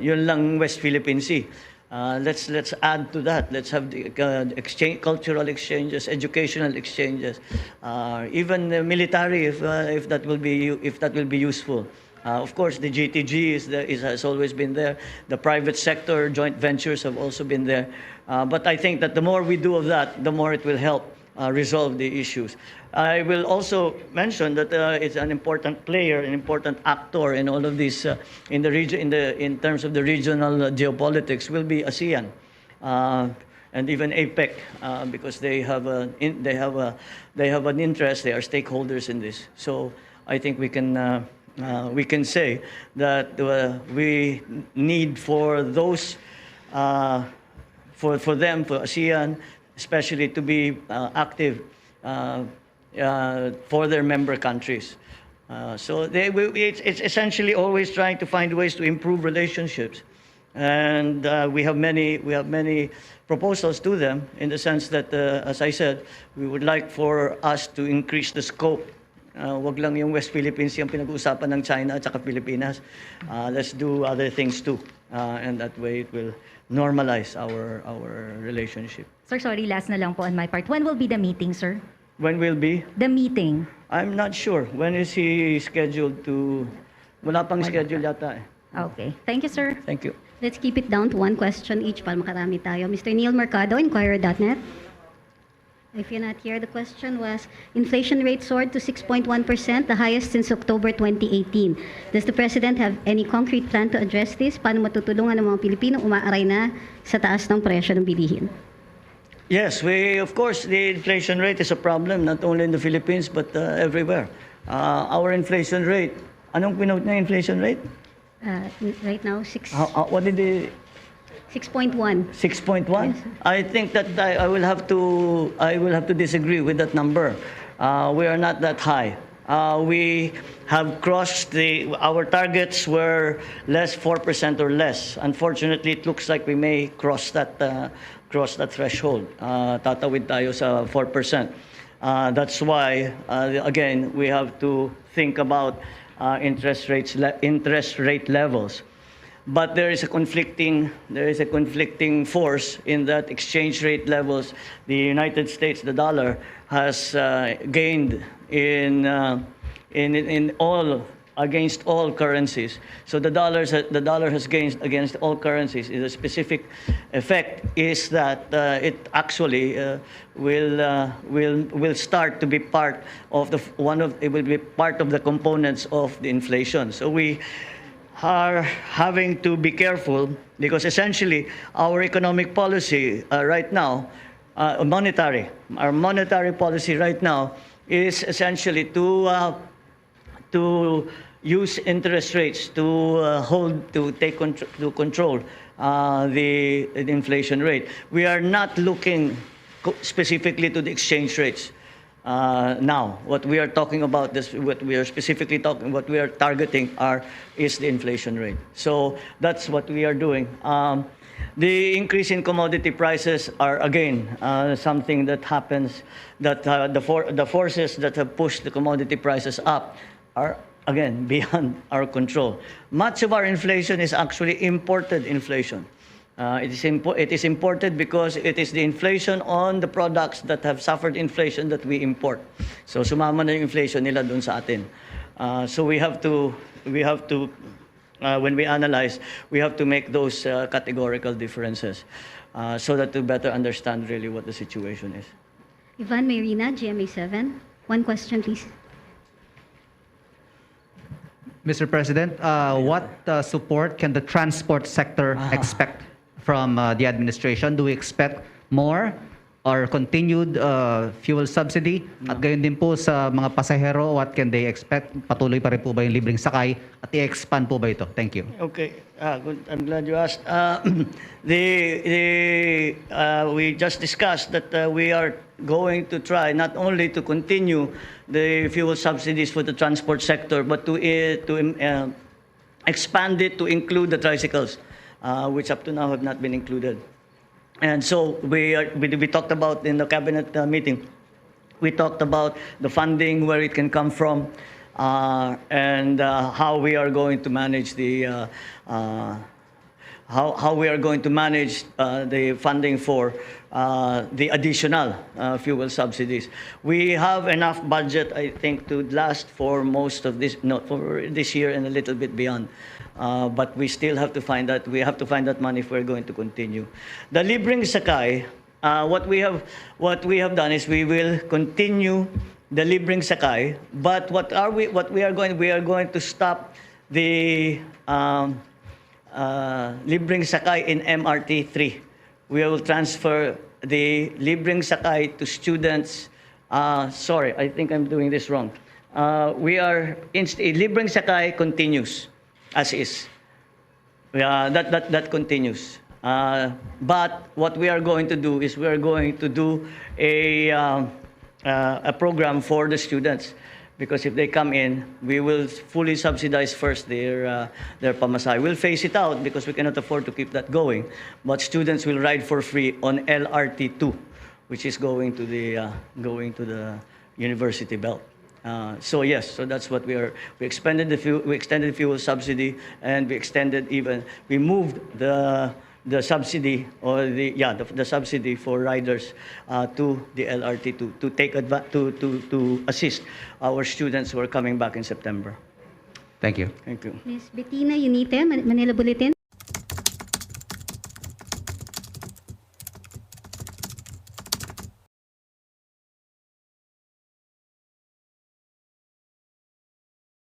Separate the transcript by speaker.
Speaker 1: yun lang West Philippine Sea. Let's add to that. Let's have the cultural exchanges, educational exchanges, even military, if that will be useful. Of course, the GTG has always been there. The private sector joint ventures have also been there. But I think that the more we do of that, the more it will help resolve the issues. I will also mention that it's an important player, an important actor in all of this in the region, in terms of the regional geopolitics, will be ASEAN and even APEC, because they have an interest. They are stakeholders in this. So I think we can say that we need for those for ASEAN especially to be active for their member countries. So it's essentially always trying to find ways to improve relationships, and we have many proposals to them, in the sense that, as I said, we would like for us to increase the scope. Wag lang yung West Philippines yung pinag-uusapan ng China at saka Pilipinas. Let's do other things too, and that way it will normalize our relationship.
Speaker 2: Sir, sorry, last na lang po on my part. When will be the meeting, sir?
Speaker 1: When will be?
Speaker 2: The meeting.
Speaker 1: I'm not sure. When is he scheduled to? Wala pang schedule yata eh.
Speaker 2: Okay. Thank you, sir.
Speaker 1: Thank you.
Speaker 3: Let's keep it down to one question each para makarami tayo. Mr. Neil Mercado, Inquirer.net. If you're not here, the question was, inflation rate soared to 6.1%, the highest since October 2018. Does the President have any concrete plan to address this? Paano matutulungan ng mga Pilipino umaaray na sa taas ng presyo ng bilihin?
Speaker 1: Yes, of course, the inflation rate is a problem, not only in the Philippines, but everywhere. Our inflation rate, anong pinote na inflation rate?
Speaker 3: Right now,
Speaker 1: What did the...
Speaker 3: 6.1.
Speaker 1: 6.1?
Speaker 3: Yes.
Speaker 1: I think that I will have to disagree with that number. We are not that high. We have crossed our targets were less 4% or less. Unfortunately, it looks like we may cross that threshold. Tatawid tayo sa 4%. That's why again we have to think about interest rate levels. But there is a conflicting force in that exchange rate levels. The United States, the dollar, has gained in all against all currencies. So the dollar has gained against all currencies. The specific effect is that it actually will start to be part of it will be part of the components of the inflation. So we are having to be careful, because essentially our economic policy right now, our monetary policy right now is essentially to use interest rates to control the inflation rate. We are not looking specifically to the exchange rates. Now, what we are talking about, what we are targeting is the inflation rate. So that's what we are doing. The increase in commodity prices are again something that happens. That the forces that have pushed the commodity prices up are again beyond our control. Much of our inflation is actually imported inflation. It is imported because it is the inflation on the products that have suffered inflation that we import. So sumama na yung inflation nila dun sa atin. So we have to when we analyze, we have to make those categorical differences so that to better understand really what the situation is.
Speaker 3: Ivan Mayrina, GMA7. One question, please.
Speaker 4: Mr. President, what support can the transport sector expect from the administration? Do we expect more or continued fuel subsidy? At gayon din po sa mga pasahero, what can they expect? Patuloy pa rin po ba yung libreng sakay? At i-expand po ba ito? Thank you.
Speaker 1: Okay, good. I'm glad you asked. We just discussed that we are going to try not only to continue the fuel subsidies for the transport sector, but to expand it to include the tricycles, which up to now have not been included. And so we talked about in the cabinet meeting, we talked about the funding, where it can come from, and how we are going to manage the how we are going to manage the funding for the additional fuel subsidies. We have enough budget, I think, to last for most of this, not for this year and a little bit beyond. But we still have to find that. We have to find that money if we're going to continue. The libreng sakay, what we have done is we will continue the libreng sakay. But we are going to stop the libreng sakay in MRT 3. We will transfer the libreng sakay to students. Sorry, I think I'm doing this wrong. Libreng sakay continues as is. That continues. But what we are going to do is we are going to do a program for the students. Because if they come in, we will fully subsidize first their pamasahe. We'll phase it out because we cannot afford to keep that going. But students will ride for free on LRT2, which is going to the university belt. So yes, so that's what we extended the fuel subsidy, and we moved the subsidy or the subsidy for riders to the LRT to assist our students who are coming back in September.
Speaker 4: Thank you.
Speaker 1: Thank you.
Speaker 3: Ms. Bettina Unite, Manila Bulletin.